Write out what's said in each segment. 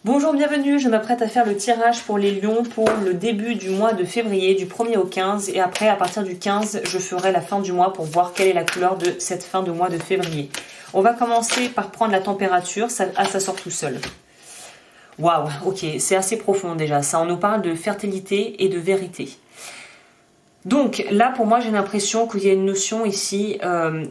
Bonjour, bienvenue, je m'apprête à faire le tirage pour les lions pour le début du mois de février, du 1er au 15. Et après, à partir du 15, je ferai la fin du mois pour voir quelle est la couleur de cette fin de mois de février. On va commencer par prendre la température, ça sort tout seul. Waouh, ok, c'est assez profond déjà, ça on nous parle de fertilité et de vérité. Donc là, pour moi, j'ai l'impression qu'il y a une notion ici,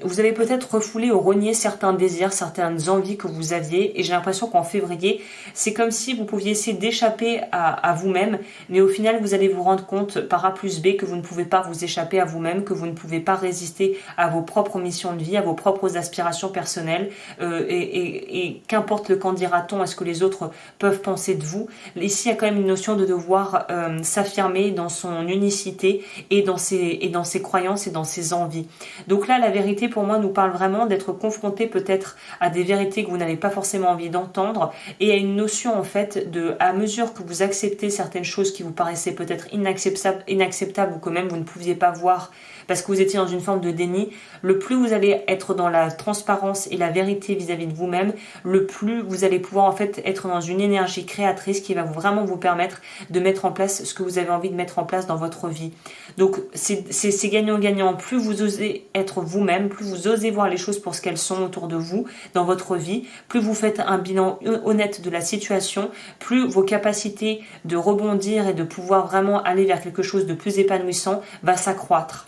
vous avez peut-être refoulé ou renié certains désirs, certaines envies que vous aviez, et j'ai l'impression qu'en février, c'est comme si vous pouviez essayer d'échapper à vous-même, mais au final, vous allez vous rendre compte par A plus B que vous ne pouvez pas vous échapper à vous-même, que vous ne pouvez pas résister à vos propres missions de vie, à vos propres aspirations personnelles, et qu'importe le qu'en dira-t-on, est-ce que les autres peuvent penser de vous. Ici, il y a quand même une notion de devoir s'affirmer dans son unicité, et dans ses croyances et dans ses envies. Donc là, la vérité pour moi nous parle vraiment d'être confronté peut-être à des vérités que vous n'avez pas forcément envie d'entendre et à une notion en fait de, à mesure que vous acceptez certaines choses qui vous paraissaient peut-être inacceptables ou que même vous ne pouviez pas voir parce que vous étiez dans une forme de déni, le plus vous allez être dans la transparence et la vérité vis-à-vis de vous-même, le plus vous allez pouvoir en fait être dans une énergie créatrice qui va vraiment vous permettre de mettre en place ce que vous avez envie de mettre en place dans votre vie. Donc c'est gagnant-gagnant. Plus vous osez être vous-même, plus vous osez voir les choses pour ce qu'elles sont autour de vous, dans votre vie, plus vous faites un bilan honnête de la situation, plus vos capacités de rebondir et de pouvoir vraiment aller vers quelque chose de plus épanouissant va s'accroître.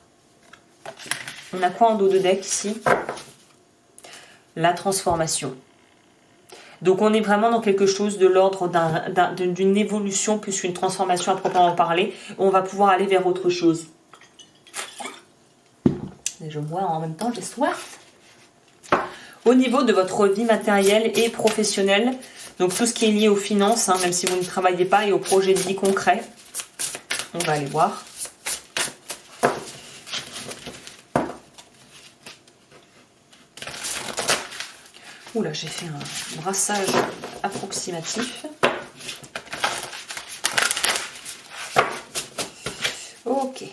On a quoi en dos de deck ici? La transformation. Donc on est vraiment dans quelque chose de l'ordre d'une évolution plus qu'une transformation à proprement parler. On va pouvoir aller vers autre chose. Et je bois en même temps, j'ai soif. Au niveau de votre vie matérielle et professionnelle, donc tout ce qui est lié aux finances, même si vous ne travaillez pas, et aux projets de vie concrets, on va aller voir. Oula, j'ai fait un brassage approximatif. Ok.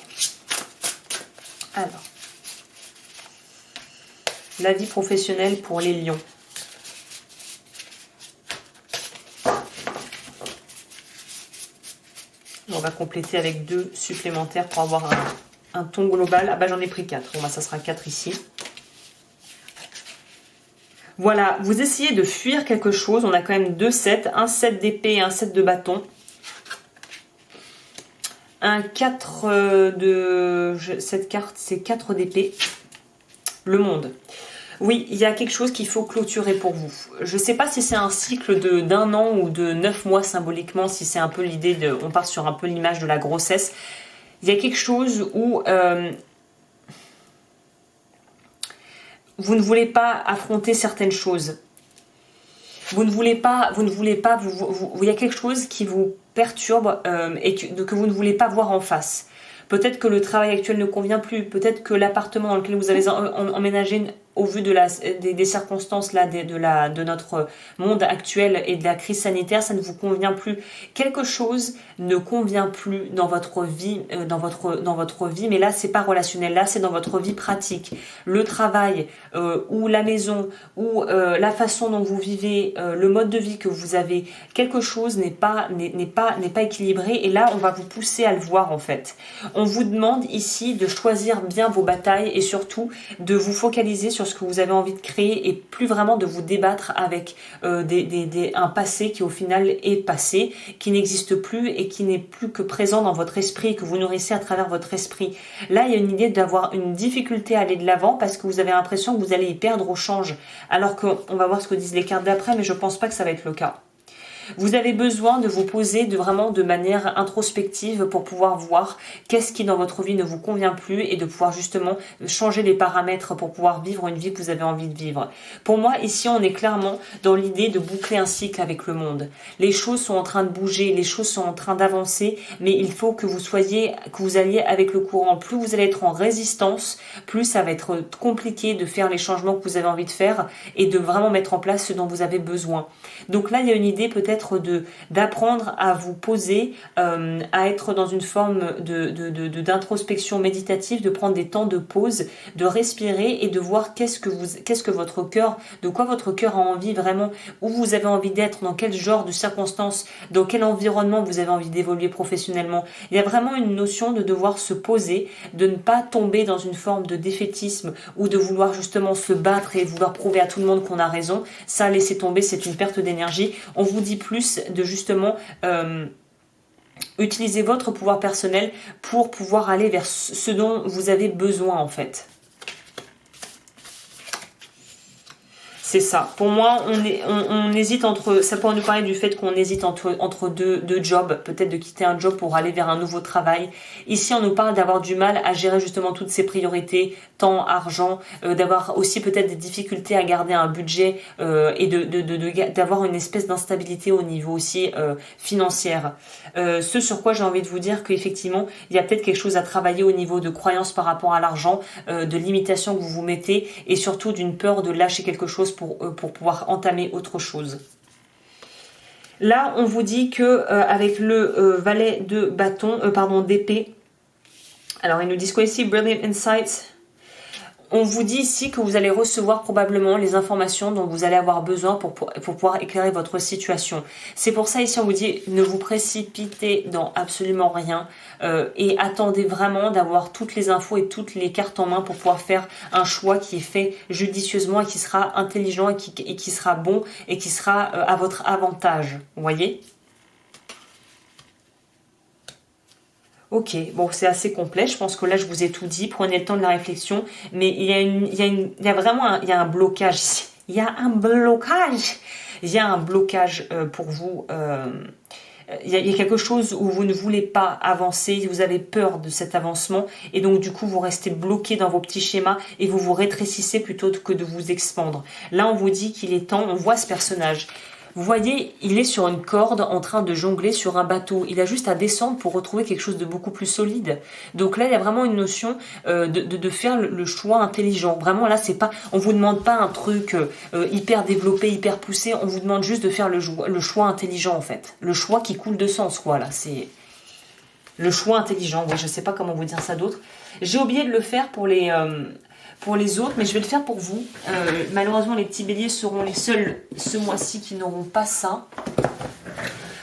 Alors. La vie professionnelle pour les lions. On va compléter avec 2 supplémentaires pour avoir un ton global. Ah bah j'en ai pris 4. Bon bah ça sera 4 ici. Voilà, vous essayez de fuir quelque chose. On a quand même 2 sets. Un set d'épée et un set de bâton. Un 4 de... Cette carte, c'est 4 d'épée. Le monde. Oui, il y a quelque chose qu'il faut clôturer pour vous. Je ne sais pas si c'est un cycle d'un an ou de 9 mois symboliquement, si c'est un peu l'idée de... On part sur un peu l'image de la grossesse. Il y a quelque chose où... vous ne voulez pas affronter certaines choses. Il y a quelque chose qui vous perturbe et que vous ne voulez pas voir en face. Peut-être que le travail actuel ne convient plus. Peut-être que l'appartement dans lequel vous avez emménagé, au vu des circonstances là, de notre monde actuel et de la crise sanitaire, ça ne vous convient plus. Quelque chose ne convient plus dans votre vie, mais là c'est pas relationnel, là c'est dans votre vie pratique. Le travail ou la maison ou la façon dont vous vivez, le mode de vie que vous avez, quelque chose n'est pas équilibré et là on va vous pousser à le voir en fait. On vous demande ici de choisir bien vos batailles et surtout de vous focaliser sur ce que vous avez envie de créer et plus vraiment de vous débattre avec un passé qui au final est passé, qui n'existe plus et qui n'est plus que présent dans votre esprit, que vous nourrissez à travers votre esprit. Là, il y a une idée d'avoir une difficulté à aller de l'avant parce que vous avez l'impression que vous allez y perdre au change. Alors qu'on va voir ce que disent les cartes d'après, mais je pense pas que ça va être le cas. Vous avez besoin de vous poser vraiment de manière introspective pour pouvoir voir qu'est-ce qui dans votre vie ne vous convient plus et de pouvoir justement changer les paramètres pour pouvoir vivre une vie que vous avez envie de vivre. Pour moi, ici, on est clairement dans l'idée de boucler un cycle avec le monde. Les choses sont en train de bouger, les choses sont en train d'avancer, mais il faut que vous alliez avec le courant. Plus vous allez être en résistance, plus ça va être compliqué de faire les changements que vous avez envie de faire et de vraiment mettre en place ce dont vous avez besoin. Donc là, il y a une idée peut-être peut-être d'apprendre à vous poser, à être dans une forme d'introspection méditative, de prendre des temps de pause, de respirer et de voir qu'est-ce que votre cœur, de quoi votre cœur a envie vraiment, où vous avez envie d'être, dans quel genre de circonstances, dans quel environnement vous avez envie d'évoluer professionnellement. Il y a vraiment une notion de devoir se poser, de ne pas tomber dans une forme de défaitisme ou de vouloir justement se battre et vouloir prouver à tout le monde qu'on a raison. Ça, laissez tomber, c'est une perte d'énergie. On vous dit plus de justement utiliser votre pouvoir personnel pour pouvoir aller vers ce dont vous avez besoin en fait. C'est ça. Pour moi, on hésite entre... Ça pourrait nous parler du fait qu'on hésite entre deux jobs. Peut-être de quitter un job pour aller vers un nouveau travail. Ici, on nous parle d'avoir du mal à gérer justement toutes ces priorités, temps, argent, d'avoir aussi peut-être des difficultés à garder un budget et d'avoir une espèce d'instabilité au niveau aussi financière. Ce sur quoi j'ai envie de vous dire qu'effectivement, il y a peut-être quelque chose à travailler au niveau de croyances par rapport à l'argent, de limitations que vous vous mettez et surtout d'une peur de lâcher quelque chose pour pouvoir entamer autre chose. Là, on vous dit que avec le valet de bâton, d'épée. Alors, ils nous disent quoi ici? Brilliant insights. On vous dit ici que vous allez recevoir probablement les informations dont vous allez avoir besoin pour pouvoir éclairer votre situation. C'est pour ça ici on vous dit ne vous précipitez dans absolument rien et attendez vraiment d'avoir toutes les infos et toutes les cartes en main pour pouvoir faire un choix qui est fait judicieusement et qui sera intelligent et qui sera bon et qui sera à votre avantage. Vous voyez ? Ok, bon c'est assez complet, je pense que là je vous ai tout dit, prenez le temps de la réflexion, mais il y a vraiment un blocage ici, il y a un blocage pour vous, il y a quelque chose où vous ne voulez pas avancer, vous avez peur de cet avancement et donc du coup vous restez bloqué dans vos petits schémas et vous vous rétrécissez plutôt que de vous expandre. Là on vous dit qu'il est temps, on voit ce personnage. Vous voyez, il est sur une corde en train de jongler sur un bateau. Il a juste à descendre pour retrouver quelque chose de beaucoup plus solide. Donc là, il y a vraiment une notion de faire le choix intelligent. Vraiment, là, c'est pas, on vous demande pas un truc hyper développé, hyper poussé. On vous demande juste de faire le choix intelligent, en fait. Le choix qui coule de sens, quoi. Là, c'est le choix intelligent. Ouais, je sais pas comment vous dire ça d'autre. J'ai oublié de le faire pour les autres, mais je vais le faire pour vous. Malheureusement, les petits béliers seront les seuls ce mois-ci qui n'auront pas ça.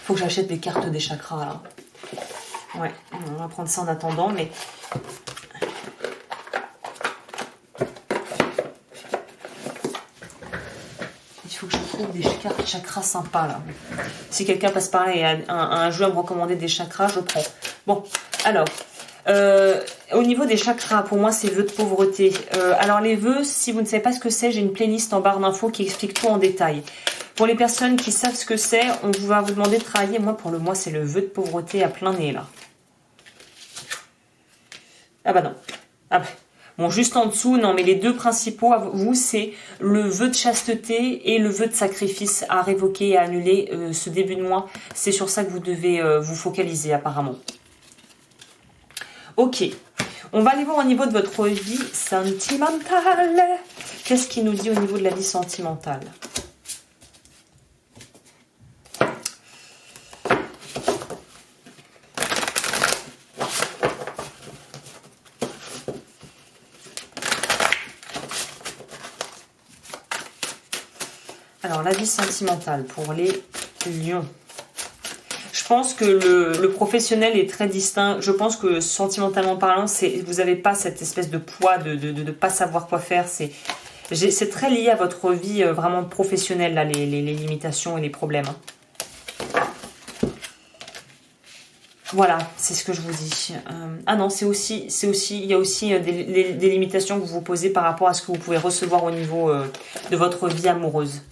Faut que j'achète des cartes des chakras, là. Ouais, on va prendre ça en attendant, mais... Il faut que je trouve des cartes chakras sympas, là. Si quelqu'un passe par là et a un jeu à me recommander des chakras, je prends. Bon, alors... au niveau des chakras, pour moi, c'est vœux de pauvreté. Alors les vœux, si vous ne savez pas ce que c'est, j'ai une playlist en barre d'infos qui explique tout en détail. Pour les personnes qui savent ce que c'est, on va vous demander de travailler. Moi, pour le mois, c'est le vœu de pauvreté à plein nez, là. Ah bah non. Ah bah. Bon, juste en dessous, non, mais les deux principaux, vous, c'est le vœu de chasteté et le vœu de sacrifice à révoquer et à annuler ce début de mois. C'est sur ça que vous devez vous focaliser, apparemment. Ok, on va aller voir au niveau de votre vie sentimentale. Qu'est-ce qu'il nous dit au niveau de la vie sentimentale? Alors, la vie sentimentale pour les lions. Je pense que le professionnel est très distinct. Je pense que sentimentalement parlant, vous n'avez pas cette espèce de poids de ne pas savoir quoi faire. C'est très lié à votre vie vraiment professionnelle, là, les limitations et les problèmes. Voilà, c'est ce que je vous dis. Ah non, il y a aussi des limitations que vous vous posez par rapport à ce que vous pouvez recevoir au niveau de votre vie amoureuse.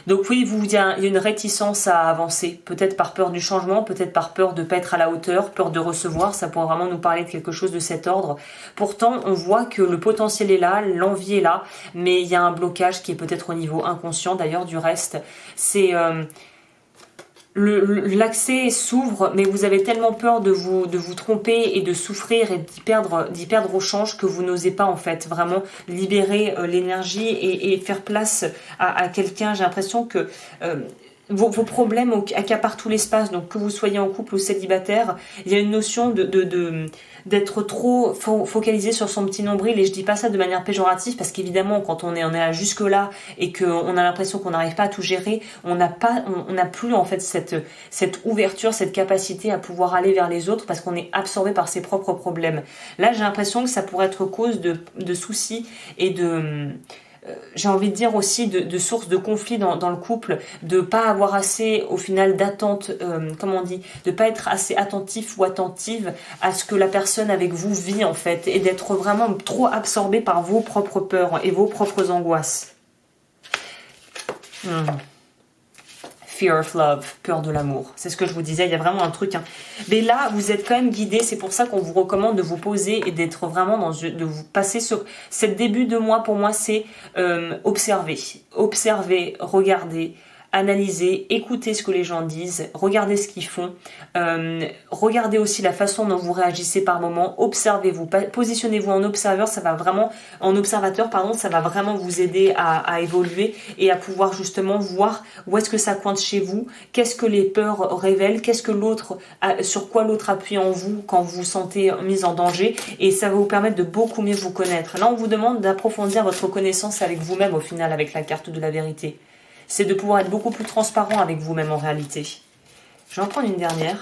Donc oui, il y a une réticence à avancer, peut-être par peur du changement, peut-être par peur de ne pas être à la hauteur, peur de recevoir, ça pourrait vraiment nous parler de quelque chose de cet ordre. Pourtant, on voit que le potentiel est là, l'envie est là, mais il y a un blocage qui est peut-être au niveau inconscient d'ailleurs du reste. C'est... l'accès s'ouvre, mais vous avez tellement peur de vous tromper et de souffrir et d'y perdre au change que vous n'osez pas en fait vraiment libérer l'énergie et faire place à quelqu'un. J'ai l'impression que vos problèmes accaparent tout l'espace. Donc que vous soyez en couple ou célibataire, il y a une notion d'être trop focalisé sur son petit nombril, et je dis pas ça de manière péjorative parce qu'évidemment quand on est là jusque là et qu'on a l'impression qu'on n'arrive pas à tout gérer, on n'a plus en fait cette ouverture, cette capacité à pouvoir aller vers les autres parce qu'on est absorbé par ses propres problèmes. Là j'ai l'impression que ça pourrait être cause de soucis et j'ai envie de dire aussi de sources de conflits dans le couple, de pas avoir assez au final d'attente, comment on dit, de pas être assez attentif ou attentive à ce que la personne avec vous vit en fait, et d'être vraiment trop absorbé par vos propres peurs et vos propres angoisses. Fear of love, peur de l'amour. C'est ce que je vous disais, il y a vraiment un truc. Mais là, vous êtes quand même guidé. C'est pour ça qu'on vous recommande de vous poser et d'être vraiment de vous passer sur cette début de mois. Pour moi, c'est observer, regarder, analyser, écouter ce que les gens disent, regarder ce qu'ils font, regardez aussi la façon dont vous réagissez par moment, observez-vous, positionnez-vous en observateur, ça va vraiment vous aider à évoluer et à pouvoir justement voir où est-ce que ça coince chez vous, qu'est-ce que les peurs révèlent, qu'est-ce que sur quoi l'autre appuie en vous quand vous vous sentez mis en danger, et ça va vous permettre de beaucoup mieux vous connaître. Là, on vous demande d'approfondir votre connaissance avec vous-même au final, avec la carte de la vérité. C'est de pouvoir être beaucoup plus transparent avec vous-même en réalité. Je vais en prendre une dernière.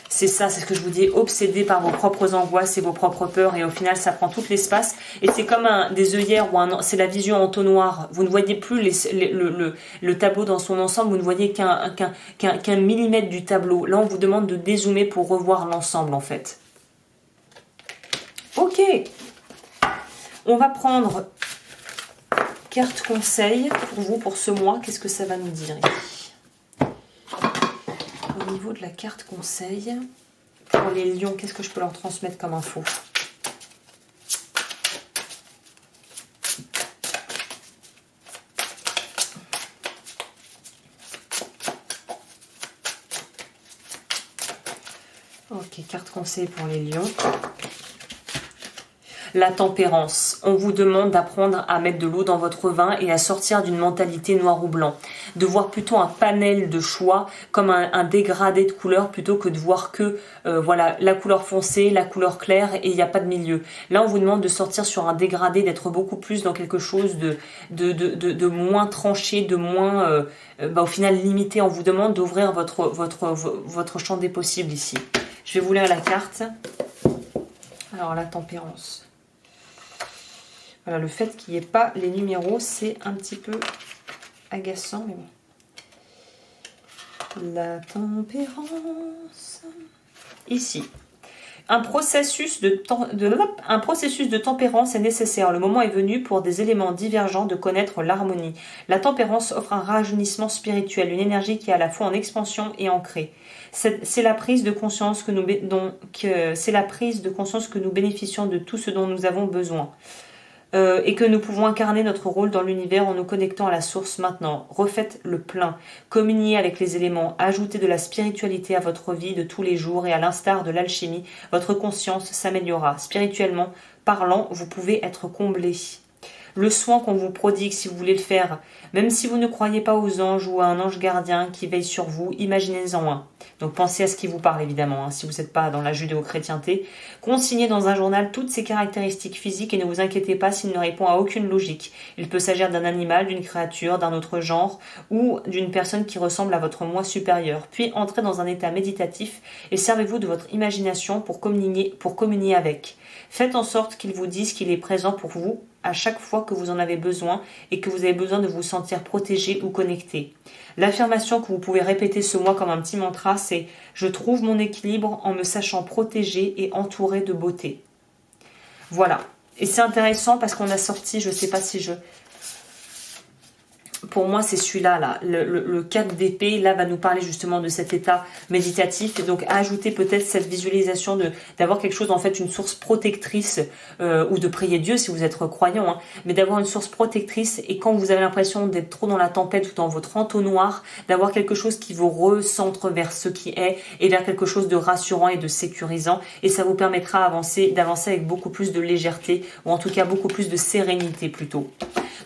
C'est ça, c'est ce que je vous dis, obsédé par vos propres angoisses et vos propres peurs, et au final ça prend tout l'espace, et c'est comme des œillères, c'est la vision en entonnoir. Vous ne voyez plus le tableau dans son ensemble, vous ne voyez qu'un millimètre du tableau. Là on vous demande de dézoomer pour revoir l'ensemble en fait. Ok, on va prendre carte conseil pour vous pour ce mois. Qu'est-ce que ça va nous dire ici? Au niveau de la carte conseil, pour les lions, qu'est-ce que je peux leur transmettre comme info? Ok, carte conseil pour les lions. La tempérance. On vous demande d'apprendre à mettre de l'eau dans votre vin et à sortir d'une mentalité noir ou blanc. De voir plutôt un panel de choix comme un dégradé de couleurs plutôt que de voir que voilà, la couleur foncée, la couleur claire et il n'y a pas de milieu. Là, on vous demande de sortir sur un dégradé, d'être beaucoup plus dans quelque chose de moins tranché, de moins au final limité. On vous demande d'ouvrir votre champ des possibles ici. Je vais vous lire la carte. Alors, la tempérance. Voilà, le fait qu'il n'y ait pas les numéros, c'est un petit peu agaçant, mais bon. La tempérance. Ici. Un processus de tempérance est nécessaire. Le moment est venu pour des éléments divergents de connaître l'harmonie. La tempérance offre un rajeunissement spirituel, une énergie qui est à la fois en expansion et ancrée. C'est la prise de conscience que nous bénéficions de tout ce dont nous avons besoin. Et que nous pouvons incarner notre rôle dans l'univers en nous connectant à la source maintenant. Refaites le plein, communiez avec les éléments, ajoutez de la spiritualité à votre vie de tous les jours, et à l'instar de l'alchimie, votre conscience s'améliorera. Spirituellement parlant, vous pouvez être comblé. Le soin qu'on vous prodigue, si vous voulez le faire, même si vous ne croyez pas aux anges ou à un ange gardien qui veille sur vous, imaginez-en un. Donc pensez à ce qui vous parle évidemment, si vous n'êtes pas dans la judéo-chrétienté. Consignez dans un journal toutes ses caractéristiques physiques et ne vous inquiétez pas s'il ne répond à aucune logique. Il peut s'agir d'un animal, d'une créature, d'un autre genre ou d'une personne qui ressemble à votre moi supérieur. Puis entrez dans un état méditatif et servez-vous de votre imagination pour communier avec. Faites en sorte qu'il vous dise qu'il est présent pour vous à chaque fois que vous en avez besoin et que vous avez besoin de vous sentir protégé ou connecté. L'affirmation que vous pouvez répéter ce mois comme un petit mantra, c'est « Je trouve mon équilibre en me sachant protégé et entouré de beauté ». Voilà. Et c'est intéressant parce qu'on a sorti, je ne sais pas si je... Pour moi, c'est celui-là, là. Le 4 d'épée, là, va nous parler justement de cet état méditatif. Et donc, ajouter peut-être cette visualisation d'avoir quelque chose, en fait, une source protectrice, ou de prier Dieu si vous êtes croyant, hein, mais d'avoir une source protectrice. Et quand vous avez l'impression d'être trop dans la tempête ou dans votre entonnoir, d'avoir quelque chose qui vous recentre vers ce qui est et vers quelque chose de rassurant et de sécurisant. Et ça vous permettra d'avancer avec beaucoup plus de légèreté, ou en tout cas beaucoup plus de sérénité plutôt.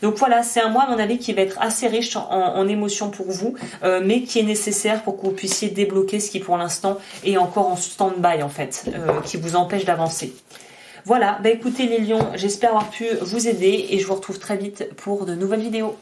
Donc voilà, c'est un mois à mon avis qui va être assez riche en émotions pour vous, mais qui est nécessaire pour que vous puissiez débloquer ce qui pour l'instant est encore en stand-by en fait, qui vous empêche d'avancer. Voilà, bah écoutez les lions, j'espère avoir pu vous aider et je vous retrouve très vite pour de nouvelles vidéos.